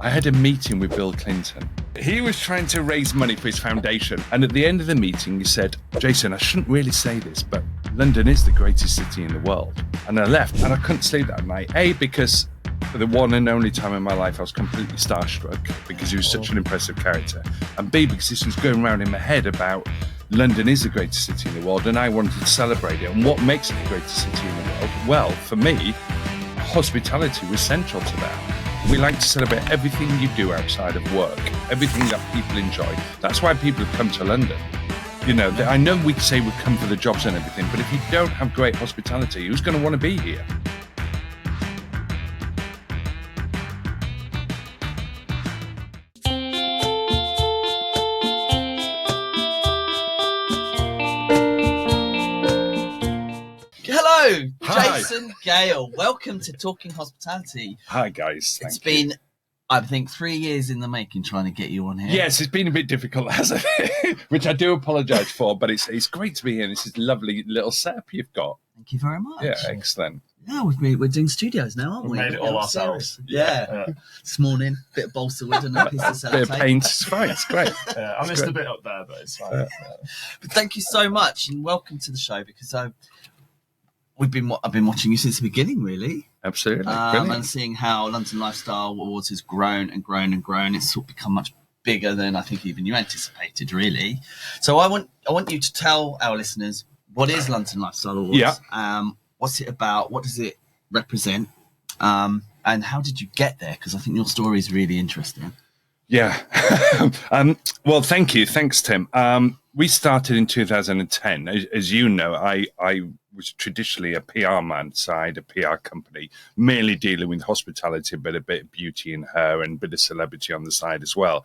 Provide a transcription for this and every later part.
I had a meeting with Bill Clinton. He was trying to raise money for his foundation. And at the end of the meeting, he said, Jason, I shouldn't really say this, but London is the greatest city in the world. And I left and I couldn't sleep that night. A, because for the one and only time in my life, I was completely starstruck because he was such an impressive character. And B, because this was going around in my head about London is the greatest city in the world and I wanted to celebrate it. And what makes it the greatest city in the world? Well, for me, hospitality was central to that. We like to celebrate everything you do outside of work, everything that people enjoy. That's why people have come to London. You know, I know we say we come for the jobs and everything, but if you don't have great hospitality, who's going to want to be here? Hello, Hi. Jason, Gale. Welcome to Talking Hospitality. Hi, guys. It's been, I think, 3 years in the making trying to get you on here. Yes, it's been a bit difficult, hasn't it? Which I do apologise for, but it's great to be here. This is lovely little setup you've got. Thank you very much. Yeah, excellent. Yeah, we're doing studios now, aren't we? We've made it all ourselves. Yeah. This morning, bit of balsa wood and a piece of sellotape. Bit of paint, it's fine, it's great. Yeah, I missed a bit up there, but it's fine. But thank you so much and welcome to the show because I've been watching you since the beginning, really. Absolutely, and seeing how London Lifestyle Awards has grown and grown and grown. It's sort of become much bigger than I think even you anticipated, really. So I want you to tell our listeners what is London Lifestyle Awards. Yeah. What's it about? What does it represent? And how did you get there? Because I think your story is really interesting. Yeah. Well, thank you. Thanks, Tim. We started in 2010. As you know, I was traditionally a PR man, so I had a PR company, mainly dealing with hospitality, but a bit of beauty and hair and a bit of celebrity on the side as well.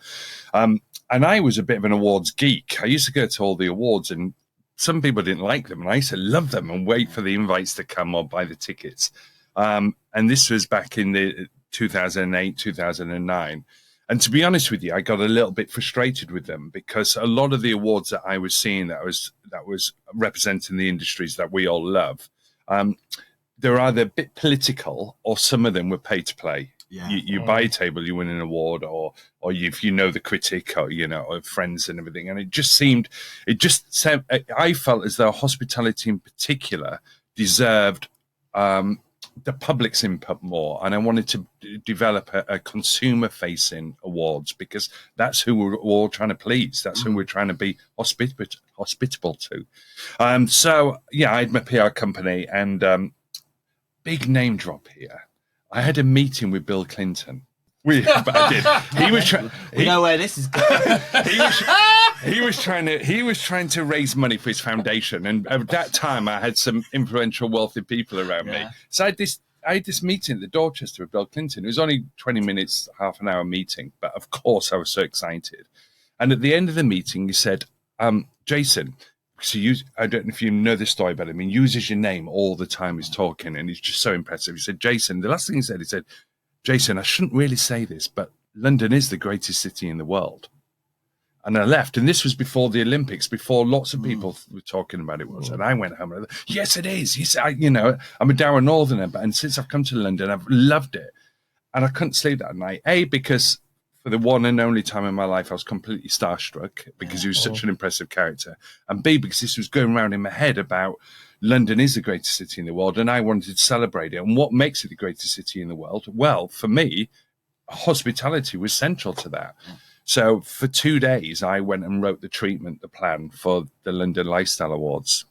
And I was a bit of an awards geek. I used to go to all the awards and some people didn't like them, and I used to love them and wait for the invites to come or buy the tickets. And this was back in the 2008, 2009. And to be honest with you, I got a little bit frustrated with them because a lot of the awards that I was seeing that was representing the industries that we all love, they're either a bit political or some of them were pay to play. Yeah. You buy a table, you win an award, or if you know the critic, or or friends and everything. And I felt as though hospitality in particular deserved the public's input more, and I wanted to develop a consumer-facing awards because that's who we're all trying to please. That's who we're trying to be hospitable to. So yeah, I had my PR company, and big name drop here. I had a meeting with Bill Clinton. I did. He was trying. We know where this is going. He was trying to raise money for his foundation, and at that time I had some influential, wealthy people around me. So I had this meeting at the Dorchester with Bill Clinton. It was only 20 minutes, half an hour meeting, but of course I was so excited. And at the end of the meeting, he said, Jason, so I don't know if you know this story, but I mean, uses your name all the time he's talking, and he's just so impressive. He said, Jason, the last thing he said, Jason, I shouldn't really say this, but London is the greatest city in the world. And I left, and this was before the Olympics, before lots of people were talking about it. And I went home and I thought, yes, it is. Yes, I'm a dour northerner, and since I've come to London, I've loved it. And I couldn't sleep that night. A, because for the one and only time in my life, I was completely starstruck because he was such an impressive character. And B, because this was going around in my head about London is the greatest city in the world, and I wanted to celebrate it. And what makes it the greatest city in the world? Well, for me, hospitality was central to that. So for 2 days, I went and wrote the plan for the London Lifestyle Awards.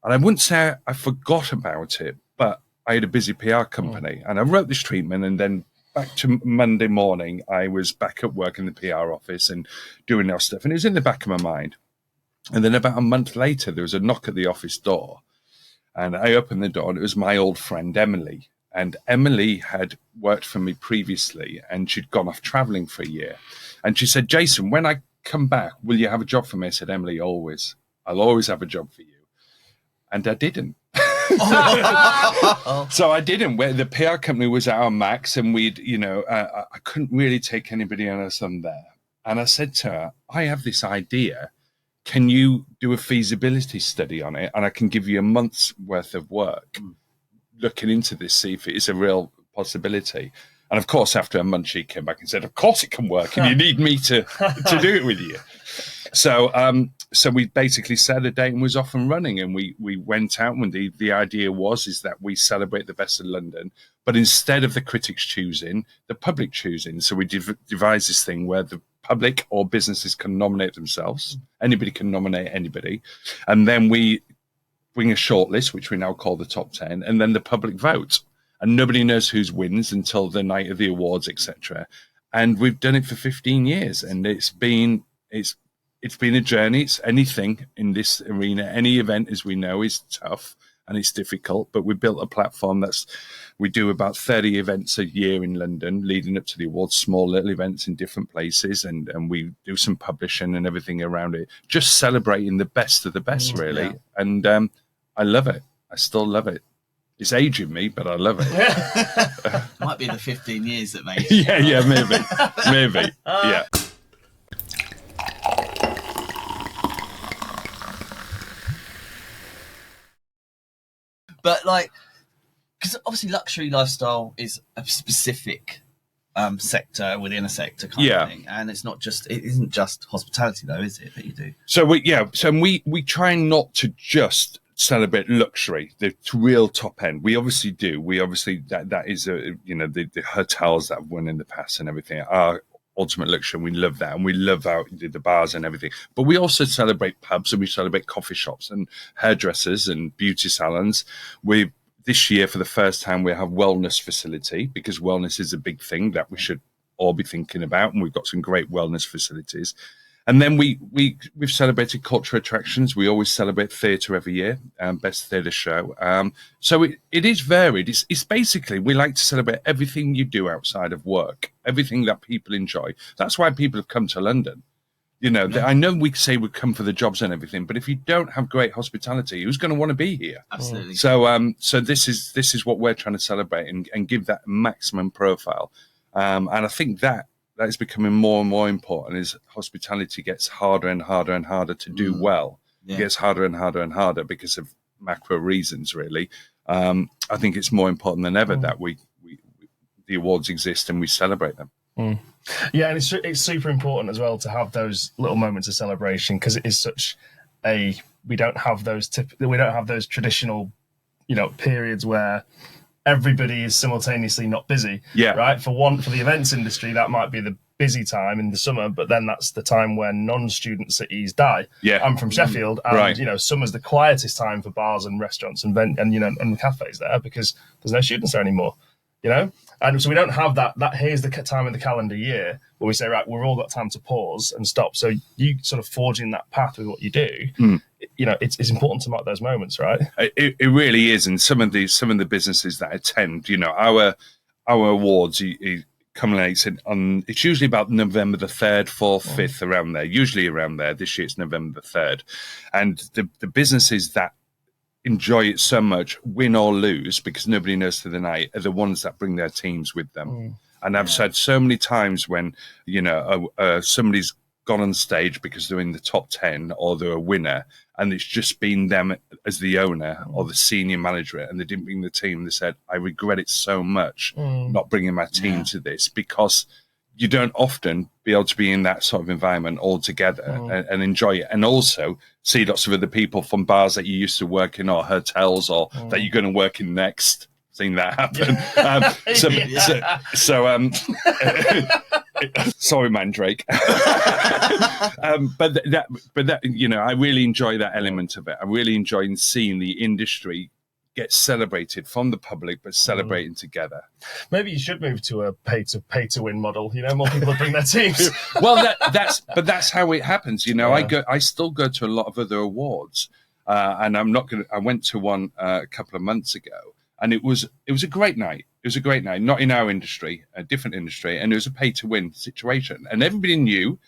And I wouldn't say I forgot about it, but I had a busy PR company. And I wrote this treatment, and then back to Monday morning, I was back at work in the PR office and doing our stuff. And it was in the back of my mind. And then about a month later, there was a knock at the office door. And I opened the door, and it was my old friend, Emily. And Emily had worked for me previously, and she'd gone off traveling for a year. And she said, Jason, when I come back, will you have a job for me? I said, Emily, always. I'll always have a job for you. And I didn't. So I didn't. The PR company was at our max, and I couldn't really take anybody else on there. And I said to her, I have this idea. Can you do a feasibility study on it? And I can give you a month's worth of work looking into this, see if it is a real possibility. And of course, after a month, she came back and said, "Of course it can work, and you need me to do it with you." So we basically set a date and was off and running, and we went out. And the idea is that we celebrate the best of London, but instead of the critics choosing, the public choosing. So we devised this thing where the public or businesses can nominate themselves. Anybody can nominate anybody, and then we bring a shortlist, which we now call the top 10, and then the public vote. And nobody knows who wins until the night of the awards, etc. And we've done it for 15 years, and it's been a journey. It's anything in this arena. Any event, as we know, is tough and it's difficult. But we built a platform we do about 30 events a year in London, leading up to the awards. Small little events in different places, and we do some publishing and everything around it. Just celebrating the best of the best, really. Yeah. And I love it. I still love it. It's aging me, but I love it. Might be the 15 years that made it. Yeah, maybe. Yeah. But because obviously luxury lifestyle is a specific sector within a sector kind of thing, and it isn't just hospitality though, is it, that you do? So we try not to just celebrate luxury, the real top end. We obviously do. We obviously that is the hotels that have won in the past and everything are ultimate luxury. And we love that, and we love the bars and everything. But we also celebrate pubs, and we celebrate coffee shops and hairdressers and beauty salons. This year, for the first time, we have wellness facility, because wellness is a big thing that we should all be thinking about, and we've got some great wellness facilities. And then we've celebrated cultural attractions. We always celebrate theatre every year, best theatre show. So it is varied. It's basically, we like to celebrate everything you do outside of work, everything that people enjoy. That's why people have come to London. I know we say we come for the jobs and everything, but if you don't have great hospitality, who's going to want to be here? Absolutely. So this is what we're trying to celebrate and give that maximum profile. And I think that is becoming more and more important as hospitality gets harder and harder and harder to do well. Yeah. It gets harder and harder and harder because of macro reasons, really. I think it's more important than ever that the awards exist and we celebrate them. Yeah, and it's super important as well to have those little moments of celebration, because it is such we don't have those traditional periods where everybody is simultaneously not busy. Yeah. Right. For the events industry, that might be the busy time in the summer, but then that's the time when non-student cities die. Yeah. I'm from Sheffield, and summer's the quietest time for bars and restaurants and cafes there, because there's no students there anymore. And so we don't have that here's the time in the calendar year where we say, right, we've all got time to pause and stop. So you sort of forging that path with what you do, it's important to mark those moments, right? It really is. And some of the businesses that attend, our awards, culminates on, it's usually about November the 3rd, 4th, 5th, around there, usually around there. This year it's November the 3rd. And the businesses that enjoy it so much, win or lose, because nobody knows to the night, are the ones that bring their teams with them. And I've said so many times when somebody's gone on stage because they're in the top 10 or they're a winner, and it's just been them as the owner or the senior manager, and they didn't bring the team. They said, I regret it so much not bringing my team to this, because you don't often be able to be in that sort of environment all together and enjoy it, and also see lots of other people from bars that you used to work in or hotels or that you're going to work in next. Seen that happen. Sorry, Mandrake. But that I really enjoy that element of it. I really enjoy seeing the industry get celebrated from the public, but celebrating together. Maybe you should move to a pay to win model. More people bring their teams. Well, that's how it happens. I still go to a lot of other awards, and I went to one a couple of months ago, and it was a great night. It was a great night, not in our industry, a different industry, and it was a pay to win situation, and everybody knew.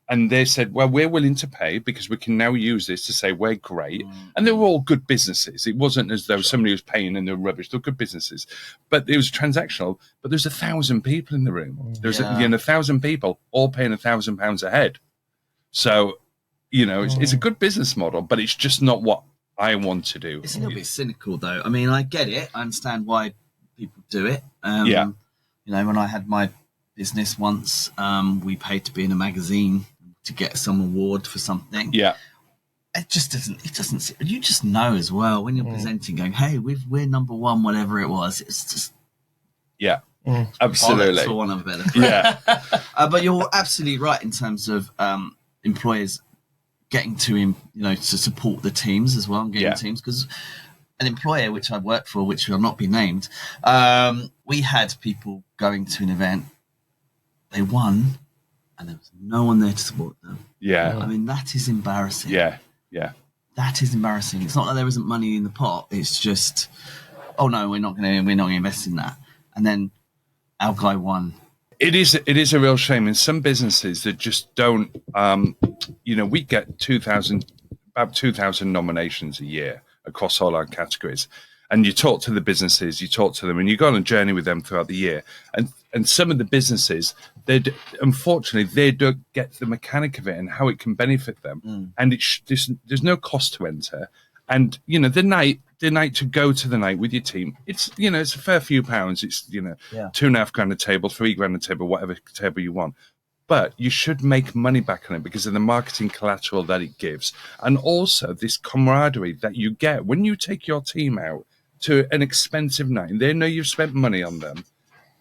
And they said, well, we're willing to pay because we can now use this to say we're great. And they were all good businesses. It wasn't as though somebody was paying and they were rubbish. They were good businesses. But it was transactional. But there's 1,000 people in the room. There's 1,000 people all paying £1,000 a head. So, it's a good business model, but it's just not what I want to do. It's a little bit cynical, though. I mean, I get it. I understand why people do it. You know, when I had my business once, we paid to be in a magazine to get some award for something. Yeah. It doesn't, you just know as well when you're presenting going, hey, we're number one, whatever it was. It's just. Yeah. Absolutely. For one of a better phrase. Yeah. But you're absolutely right in terms of employers getting to support the teams as well and getting teams, because an employer which I worked for, which will not be named, we had people going to an event, they won, and there was no one there to support them. Yeah. I mean, that is embarrassing. Yeah. Yeah. That is embarrassing. It's not that there isn't money in the pot. It's just, oh no, we're not going to invest in that. And then our guy won. It is a real shame in some businesses that just don't. We get about 2,000 nominations a year across all our categories, and you talk to the businesses, you talk to them, and you go on a journey with them throughout the year. And some of the businesses, unfortunately, they don't get the mechanic of it and how it can benefit them. And there's no cost to enter. And the night to go to the night with your team, it's a fair few pounds. It's £2.5 a table, £3 a table, whatever table you want. But you should make money back on it because of the marketing collateral that it gives, and also this camaraderie that you get when you take your team out to an expensive night and they know you've spent money on them.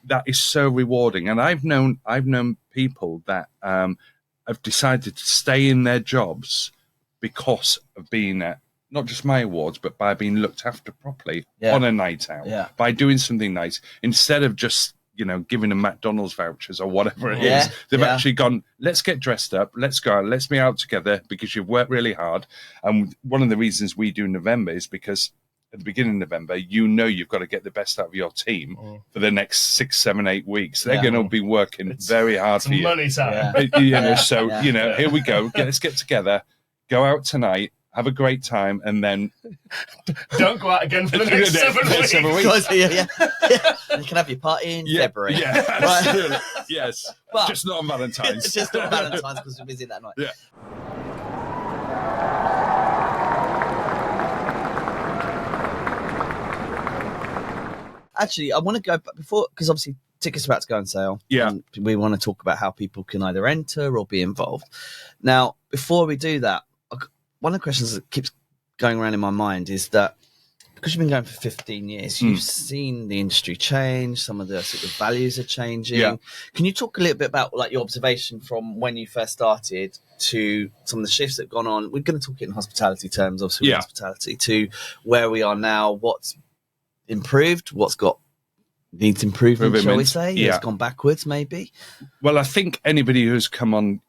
That is so rewarding. And I've known people that have decided to stay in their jobs because of being at not just my awards, but by being looked after properly on a night out, by doing something nice instead of just, giving them McDonald's vouchers or whatever it is. They've actually gone, let's get dressed up, let's go out, let's be out together because you've worked really hard. And one of the reasons we do November is because at the beginning of November, you've got to get the best out of your team for the next 6, 7, 8 weeks. They're going to be working very hard for you. Money time. Here we go. Let's get together, go out tonight, have a great time, and then don't go out again for the next 7 weeks. You can have your party in February. Yeah, absolutely. Yes, but just not on Valentine's. Just not on Valentine's because we're busy that night. Yeah. Actually, I want to go before, because obviously tickets are about to go on sale. Yeah. And we want to talk about how people can either enter or be involved. Now, before we do that, one of the questions that keeps going around in my mind is that because you've been going for 15 years, you've seen the industry change. Some of the sort of values are changing. Yeah. Can you talk a little bit about your observation from when you first started to some of the shifts that have gone on? We're going to talk it in hospitality terms, obviously, hospitality, to where we are now, what's improved, what's needs improvement, shall we say? It's gone backwards, maybe. Well, I think anybody who's come on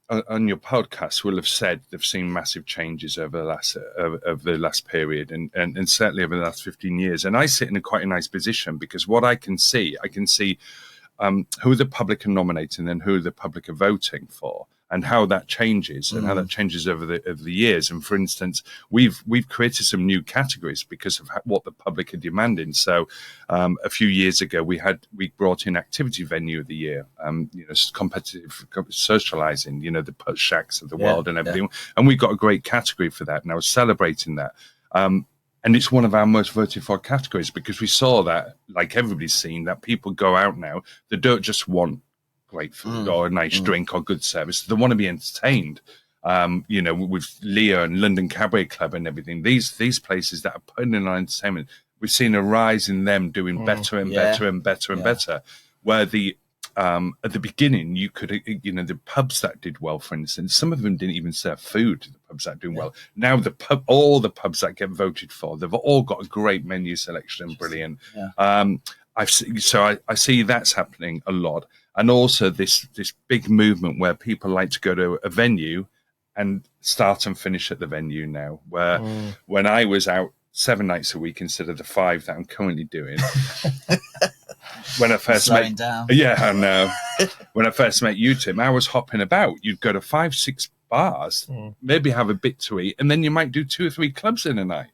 your podcast will have said they've seen massive changes over the last period, and certainly over the last 15 years. And I sit in quite a nice position because what I can see who the public are nominating and who the public are voting for, and how that changes and how that changes over the years. And for instance, we've created some new categories because of what the public are demanding. So a few years ago, we brought in activity venue of the year, competitive socializing, the put shacks of the world and everything. And we got a great category for that. And I was celebrating that. And it's one of our most voted for categories because we saw that, like everybody's seen, that people go out now, they don't just want great food or a nice drink or good service. They want to be entertained. With Leo and London Cabaret Club and everything, these places that are putting in on entertainment, we've seen a rise in them doing better and better and better and better. Where at the beginning, you could, the pubs that did well, for instance, some of them didn't even serve food. The pubs that are doing well now, all the pubs that get voted for, they've all got a great menu selection and brilliant. I see that's happening a lot. And also this big movement where people like to go to a venue and start and finish at the venue now, where when I was out 7 nights a week instead of the 5 that I'm currently doing. When I first met, I know. When I first met you, Tim, I was hopping about. You'd go to 5, 6 bars, maybe have a bit to eat, and then you might do 2 or 3 clubs in a night.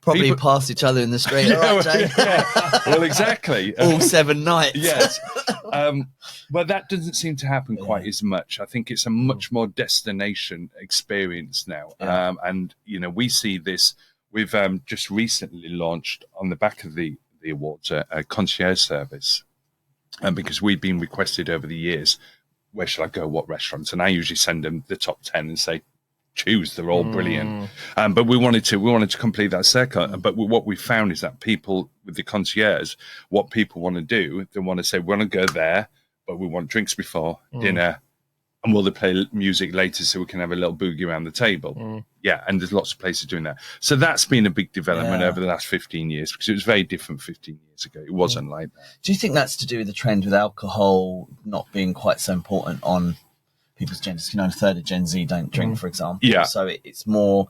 Probably past each other in the street. Well, exactly. All 7 nights. Yes. Well, that doesn't seem to happen quite as much. I think it's a much more destination experience now. And, we see this. We've just recently launched on the back of the awards a concierge service. because we've been requested over the years, where should I go, what restaurants? And I usually send them the top 10 and say, choose, they're all brilliant. But we wanted to complete that circle. But what we found is that people with the concierge, what people want to do, they want to say, we want to go there, but we want drinks before dinner. And will they play music later so we can have a little boogie around the table? Yeah, and there's lots of places doing that. So that's been a big development over the last 15 years, because it was very different 15 years ago. It wasn't like that. Do you think that's to do with the trend with alcohol not being quite so important on people's genders? A third of Gen Z don't drink, for example. Yeah. So it's more,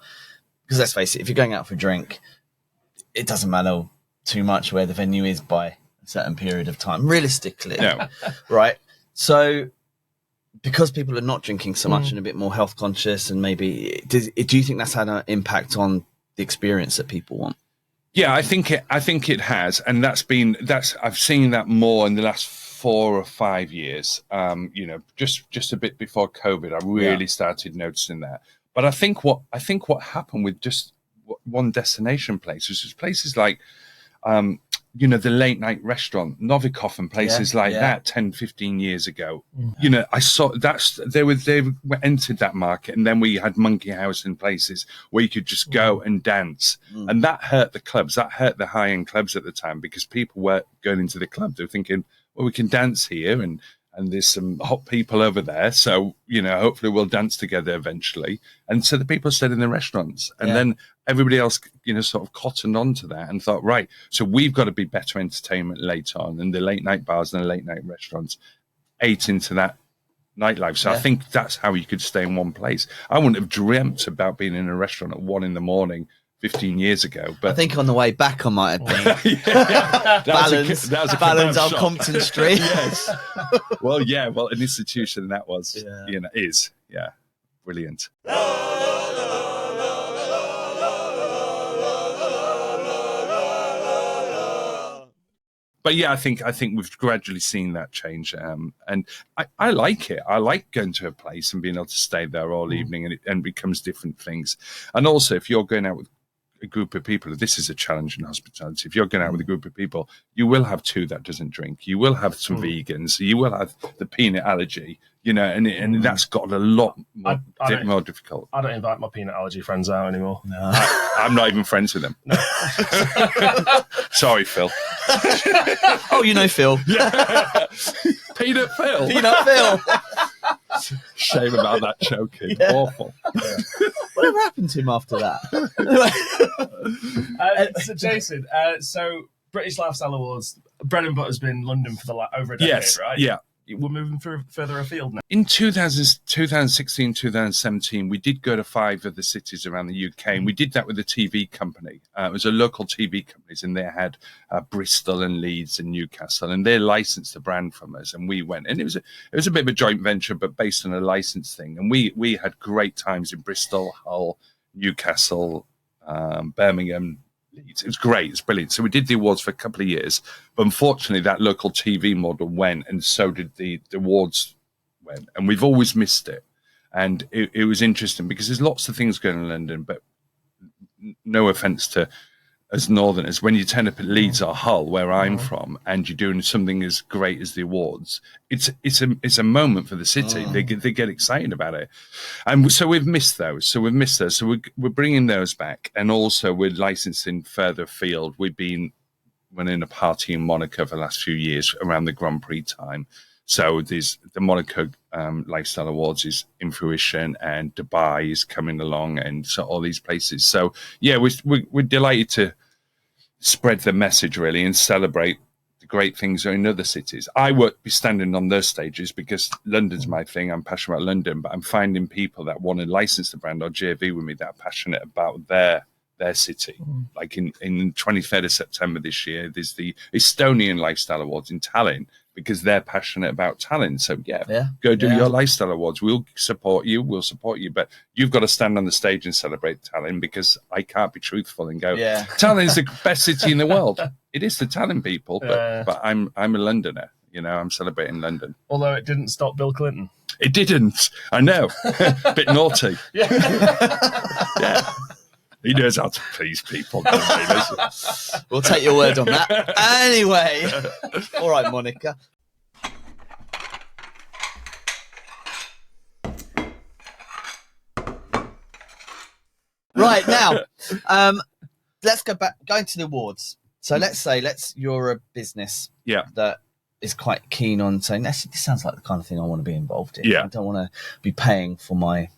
because let's face it, if you're going out for a drink, it doesn't matter too much where the venue is by a certain period of time, realistically. No. Right? So because people are not drinking so much and a bit more health conscious, and maybe do you think that's had an impact on the experience that people want? Yeah, I think it has, and I've seen that more in the last 4 or 5 years. Just a bit before COVID, I really started noticing that. But I think what happened with just one destination place was just places like the late night restaurant, Novikov and places like that 10, 15 years ago. I saw they entered that market, and then we had Monkey House and places where you could just go and dance. And that hurt the clubs, that hurt the high-end clubs at the time, because people were going into the club, they were thinking, well, we can dance here, and there's some hot people over there, so hopefully we'll dance together eventually. And so the people stayed in the restaurants, and then everybody else sort of cottoned onto that and thought, right, so we've got to be better entertainment later on, and the late night bars and the late night restaurants ate into that nightlife. So I think that's how you could stay in one place. I wouldn't have dreamt about being in a restaurant at 1 a.m. 15 years ago, but I think on the way back I might have been. that was a Balance kebab on shop. Compton Street. Yes. Well, an institution that was, is brilliant. But I think we've gradually seen that change, and I like it. I like going to a place and being able to stay there all evening, and it becomes different things. And also, if you're going out with a group of people, this is a challenge in hospitality. If you're going out with a group of people, you will have 2 that doesn't drink. You will have some vegans. You will have the peanut allergy. And that's got a lot more difficult. I don't invite my peanut allergy friends out anymore. No. I'm not even friends with them. No. Sorry, Phil. Oh, Phil. Yeah. Peanut Phil. Peanut Phil. Shame about that choking. Awful. Yeah. Whatever happened to him after that? So Jason, British Lifestyle Awards, bread and butter's been London for over a decade, right? Yeah. We're moving further afield now. In 2016, 2017, we did go to 5 of the cities around the UK, and we did that with a TV company. It was a local TV company, and they had Bristol and Leeds and Newcastle, and they licensed the brand from us, and we went. And it was a bit of a joint venture, but based on a license thing. And we had great times in Bristol, Hull, Newcastle, Birmingham. It was great. It's brilliant. So we did the awards for a couple of years, but unfortunately that local TV model went, and so did the awards went, and we've always missed it. And it was interesting because there's lots of things going on in London, but no offense to as northerners, when you turn up at Leeds or Hull, where I'm from, and you're doing something as great as the awards, it's a moment for the city. They get excited about it, and so we've missed those. So we're bringing those back, and also we're licensing further afield. We've been running a party in Monaco for the last few years around the Grand Prix time. So there's the Monaco Lifestyle Awards is in fruition, and Dubai is coming along, and so all these places. So we're delighted to spread the message really and celebrate the great things in other cities. I won't be standing on those stages because London's my thing. I'm passionate about London, but I'm finding people that want to license the brand or JV with me that are passionate about their city. Like in 23rd of September this year, there's the Estonian Lifestyle Awards in Tallinn, because they're passionate about Tallinn. So go do your Lifestyle Awards. We'll support you. But you've got to stand on the stage and celebrate Tallinn, because I can't be truthful and go, Tallinn's the best city in the world. It is the Tallinn people, but I'm a Londoner. I'm celebrating London. Although it didn't stop Bill Clinton. It didn't. I know. Bit naughty. Yeah. He knows how to please people. We'll take your word on that. Anyway. All right, Monica. Right now, let's go back. Going to the awards. So let's say you're a business that is quite keen on saying, actually, this sounds like the kind of thing I want to be involved in. Yeah. I don't want to be paying for my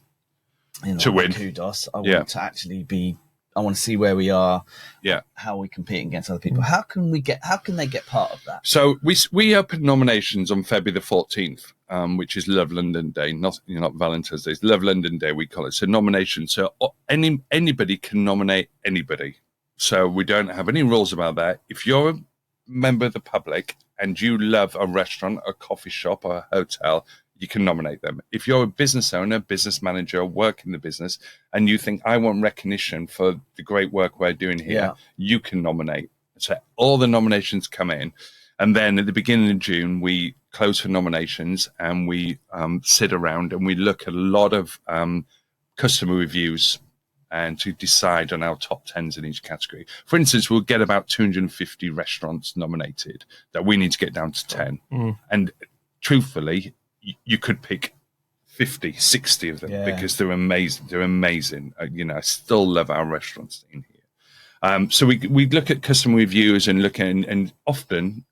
to win kudos. I want to actually be. I want to see where we are. Yeah. How we compete against other people. How can they get part of that? So we opened nominations on February the 14th, which is Love London Day, not Valentine's Day. It's Love London Day, we call it. So nominations. So anybody can nominate anybody. So we don't have any rules about that. If you're a member of the public and you love a restaurant, a coffee shop, or a hotel, you can nominate them. If you're a business owner, business manager, work in the business, and you think, I want recognition for the great work we're doing here, you can nominate. So all the nominations come in. And then at the beginning of June, we close for nominations and we sit around and we look at a lot of customer reviews and to decide on our top 10s in each category. For instance, we'll get about 250 restaurants nominated that we need to get down to 10. And truthfully, you could pick 50, 60 of them because they're amazing. They're amazing. I still love our restaurants in here. So we look at customer reviews and look at, and often,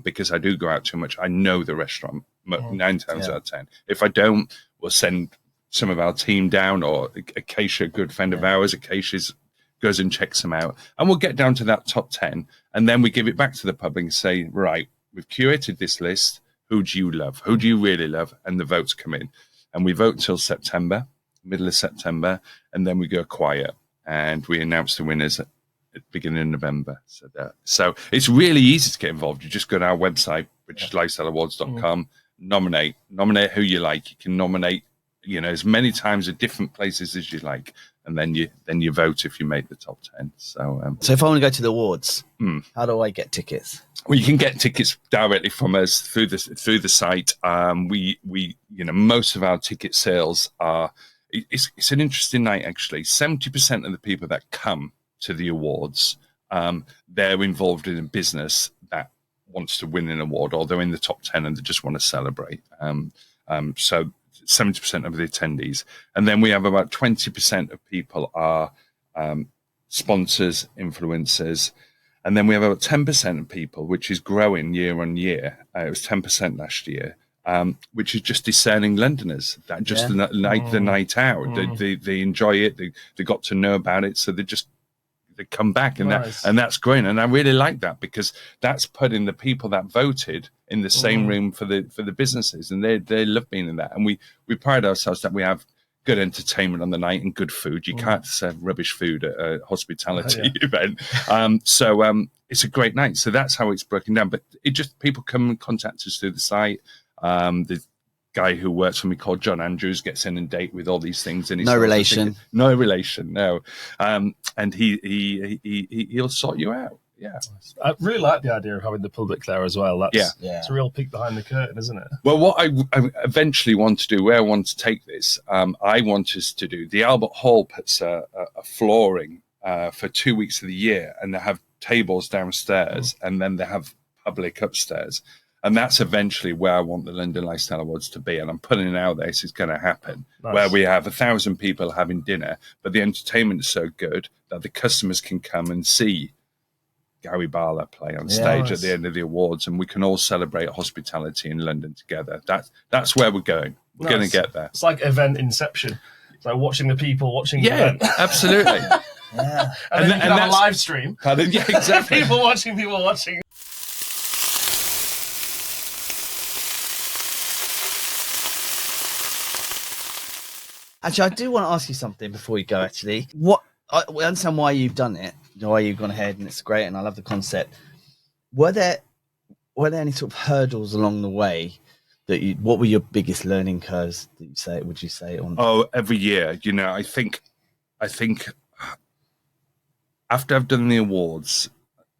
because I do go out too much, I know the restaurant 9 times out of 10. If I don't, we'll send some of our team down, or Acacia, a good friend of ours, Acacia goes and checks them out, and we'll get down to that top 10, and then we give it back to the public and say, right, we've curated this list. Who do you love? Who do you really love? And the votes come in, and we vote until September, middle of September, and then we go quiet, and we announce the winners at the beginning of November. So it's really easy to get involved. You just go to our website, which is lifestyleawards.com, nominate who you like. You can nominate as many times at different places as you like, and then you vote if you make the top 10. So if I want to go to the awards, how do I get tickets? Well, you can get tickets directly from us through the site. We most of our ticket sales are. It's an interesting night actually. 70% of the people that come to the awards, they're involved in a business that wants to win an award, or they're in the top 10 and they just want to celebrate. So 70% of the attendees, and then we have about 20% of people are sponsors, influencers, and then we have about 10% of people, which is growing year on year. It was 10% last year, which is just discerning Londoners that just the night out. They enjoy it. They got to know about it, so they come back, and that's great. And I really like that, because that's putting the people that voted in the same room for the businesses, and they love being in that. And we pride ourselves that we have good entertainment on the night and good food. You can't serve rubbish food at a hospitality event. So it's a great night. So that's how it's broken down. But people come and contact us through the site. The guy who works for me called John Andrews gets inundated with all these things, and no relation, no. And he'll sort you out. Yeah, I really like the idea of having the public there as well. It's a real peek behind the curtain, isn't it? Well, what I eventually want to do, where I want to take this, I want us to do. The Albert Hall puts a flooring for 2 weeks of the year, and they have tables downstairs, and then they have public upstairs. And that's eventually where I want the London Lifestyle Awards to be. And I'm putting it out there, this is going to happen, where we have 1,000 people having dinner, but the entertainment is so good that the customers can come and see Gary Barlow play on stage at the end of the awards, and we can all celebrate hospitality in London together. That's where we're going. We're going to get there. It's like event inception. It's like watching the people watching the event. Absolutely. And then you can have a live stream. Yeah, exactly. people watching. Actually, I do want to ask you something before we go. Actually, I understand why you've done it, why you've gone ahead, and it's great, and I love the concept. Were there any sort of hurdles along the way that what were your biggest learning curves that would you say on? Oh, every year, I think after I've done the awards,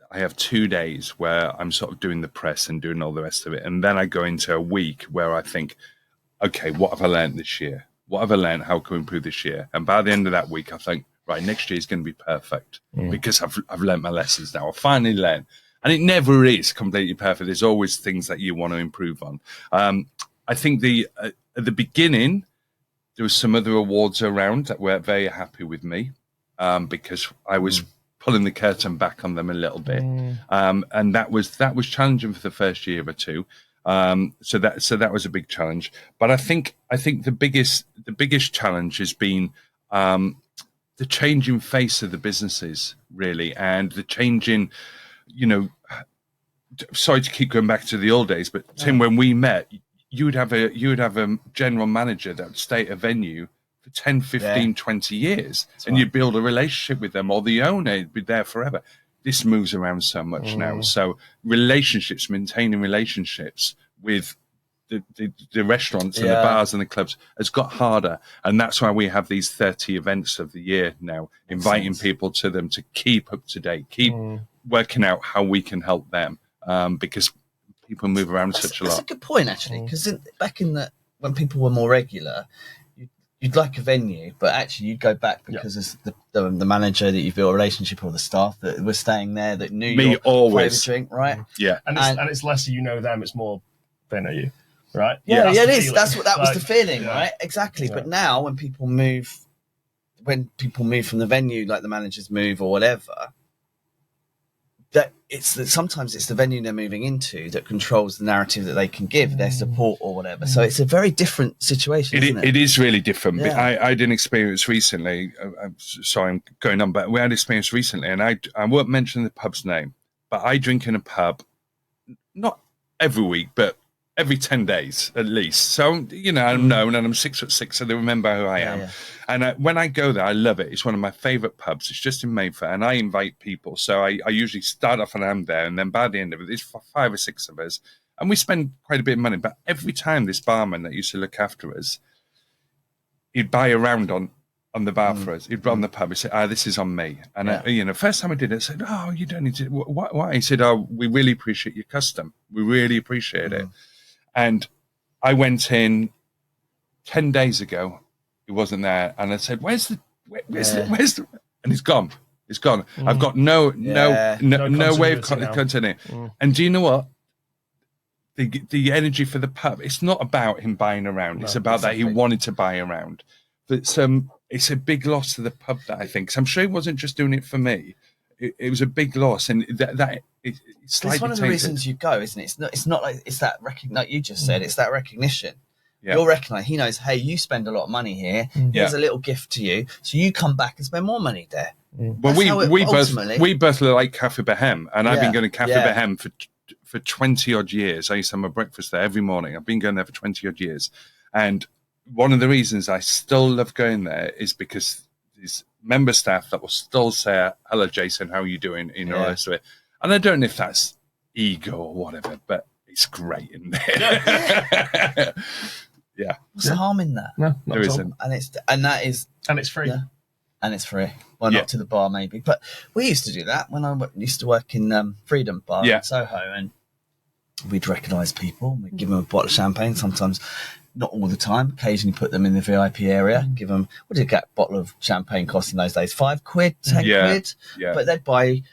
I have 2 days where I'm sort of doing the press and doing all the rest of it, and then I go into a week where I think, okay, what have I learned this year? What have I learned? How can we improve this year? And by the end of that week, I think, right, next year is going to be perfect because I've learned my lessons now. I finally learned. And it never is completely perfect. There's always things that you want to improve on. I think at the beginning, there was some other awards around that were very happy with me. because I was pulling the curtain back on them a little bit, and that was challenging for the first year or two. So that was a big challenge. But I think the biggest challenge has been the changing face of the businesses, really, and the changing, sorry to keep going back to the old days, but Tim, when we met, you would have a general manager that would stay at a venue for 10, 15, 20 years, and you'd build a relationship with them, or the owner would be there forever. This moves around so much now. So maintaining relationships with the restaurants and the bars and the clubs has got harder. And that's why we have these 30 events of the year now, inviting people to them to keep up to date, keep working out how we can help them, because people move around such a lot. That's a good point, actually, because back in when people were more regular, you'd like a venue, but actually you'd go back because it's the manager that you built a relationship, or the staff that were staying there that knew your favourite drink, right? Yeah, and it's less you know them, it's more they know you, right? Yeah, it is. That's what was the feeling, right? Exactly. Yeah. But now when people move from the venue, like the managers move or whatever, sometimes it's the venue they're moving into that controls the narrative that they can give, their support or whatever. So it's a very different situation, isn't it? It is really different. Yeah. I had an experience recently. I'm sorry, I'm going on, but we had an experience recently, and I won't mention the pub's name, but I drink in a pub, not every week, but every 10 days at least. So, I'm known, and I'm 6'6", so they remember who I am. Yeah. And when I go there, I love it. It's one of my favourite pubs. It's just in Mayfair, and I invite people. So I usually start off and I'm there, and then by the end of it, there's 5 or 6 of us, and we spend quite a bit of money. But every time this barman that used to look after us, he'd buy a round on the bar for us. He'd run the pub. He'd say, this is on me. And, first time I did it, I said, oh, you don't need to. Why? He said, oh, we really appreciate your custom. We really appreciate it. And I went in 10 days ago. He wasn't there, and I said, "Where's the?" And he's gone. It's gone. I've got no way of continuing. And do you know what? The energy for the pub. It's not about him buying around. It's about that he wanted to buy around. But it's a big loss to the pub, that I think. So I'm sure he wasn't just doing it for me. It was a big loss, and it's one of the reasons you go, isn't it? It's not like it's that like you just said. It's that recognition. Yeah. You'll recognise. He knows. Hey, you spend a lot of money here. Here's a little gift to you, so you come back and spend more money there. Well, we both like Cafe Behem, and I've been going to Cafe Behem for 20 odd years. I used to have my breakfast there every morning. I've been going there for 20 odd years, and one of the reasons I still love going there is because there's member staff that will still say, "Hello, Jason, how are you doing?" And I don't know if that's ego or whatever, but it's great in there. Yeah. What's the harm in that? No, there isn't. And it's free. Yeah. And it's free. Well, not to the bar maybe, but we used to do that when I used to work in Freedom Bar in Soho, and we'd recognise people. We'd give them a bottle of champagne. Sometimes, not all the time. Occasionally, put them in the VIP area. Give them. What did a bottle of champagne cost in those days? 5 quid, 10 quid. Yeah. But they'd buy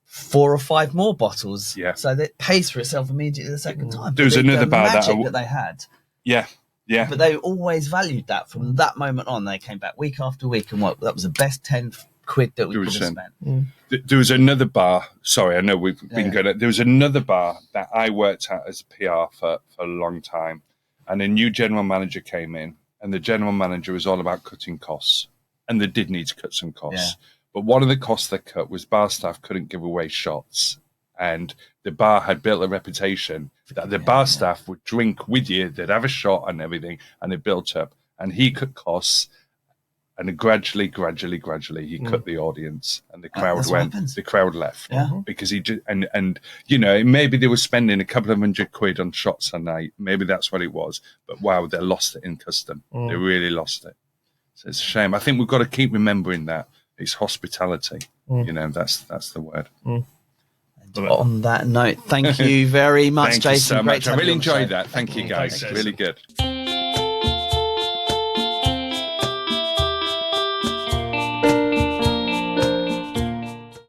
4 or 5 more bottles. Yeah. So that pays for itself immediately the second time. There was another bar that they had. Yeah. Yeah. But they always valued that from that moment on. They came back week after week, and that was the best 10 quid that we could have spent. There was another bar. Sorry, I know we've been going. There was another bar that I worked at as PR for a long time, and a new general manager came in, and the general manager was all about cutting costs, and they did need to cut some costs. Yeah. But one of the costs they cut was bar staff couldn't give away shots. And the bar had built a reputation that the bar staff would drink with you, they'd have a shot and everything, and it built up. And he cut costs, and gradually, he cut the audience, and the crowd left. Yeah. Because he just, and maybe they were spending a couple of £100 on shots a night. Maybe that's what it was. But wow, they lost it in custom. They really lost it. So it's a shame. I think we've got to keep remembering that. It's hospitality. That's the word. On that note, thank you very much, Thank Jason. You so Great much. I really enjoyed that. Thank you, guys. Really good.